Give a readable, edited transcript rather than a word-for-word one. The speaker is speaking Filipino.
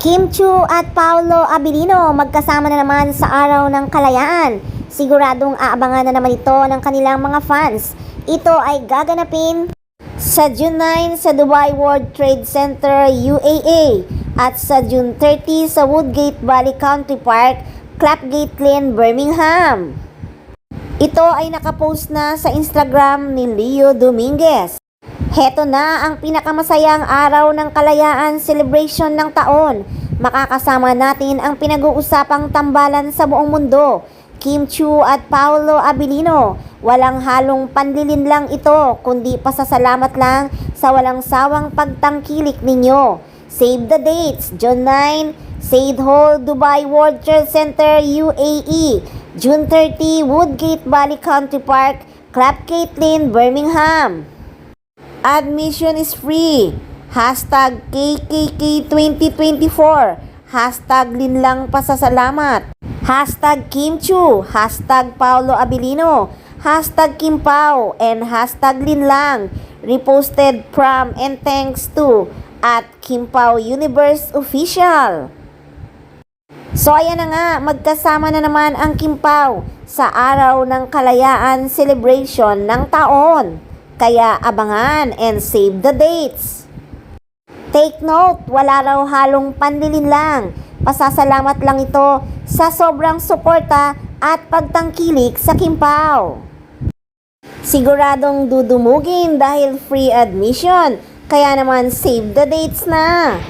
Kim Chu at Paolo Abilino magkasama na naman sa Araw ng Kalayaan. Siguradong aabangan na naman ito ng kanilang mga fans. Ito ay gaganapin sa June 9 sa Dubai World Trade Center, UAE at sa June 30 sa Woodgate Valley Country Park, Clapgate Lane, Birmingham. Ito ay nakapost na sa Instagram ni Leo Dominguez. Heto na ang pinakamasayang araw ng kalayaan celebration ng taon. Makakasama natin ang pinag-uusapang tambalan sa buong mundo. Kim Chu at Paolo Abilino. Walang halong panlilin lang ito, kundi pasasalamat lang sa walang sawang pagtangkilik ninyo. Save the dates, June 9, Said Hall, Dubai World Trade Center, UAE. June 30, Woodgate Valley Country Park, Clapgate Lane, Birmingham. Admission is free. Hashtag KKK2024. Hashtag linlang pasasalamat. Hashtag Kim Chu. Hashtag Paolo Abilino. Hashtag Kim Pao. And hashtag linlang. Reposted from and thanks to at Kim Pao Universe Official. So ayan na nga, magkasama na naman ang Kim Pao sa Araw ng Kalayaan celebration ng taon. Kaya abangan and save the dates. Take note, wala raw halong panlilin lang. Pasasalamat lang ito sa sobrang suporta at pagtangkilik sa Kim Pao. Siguradong dudumugin dahil free admission. Kaya naman save the dates na.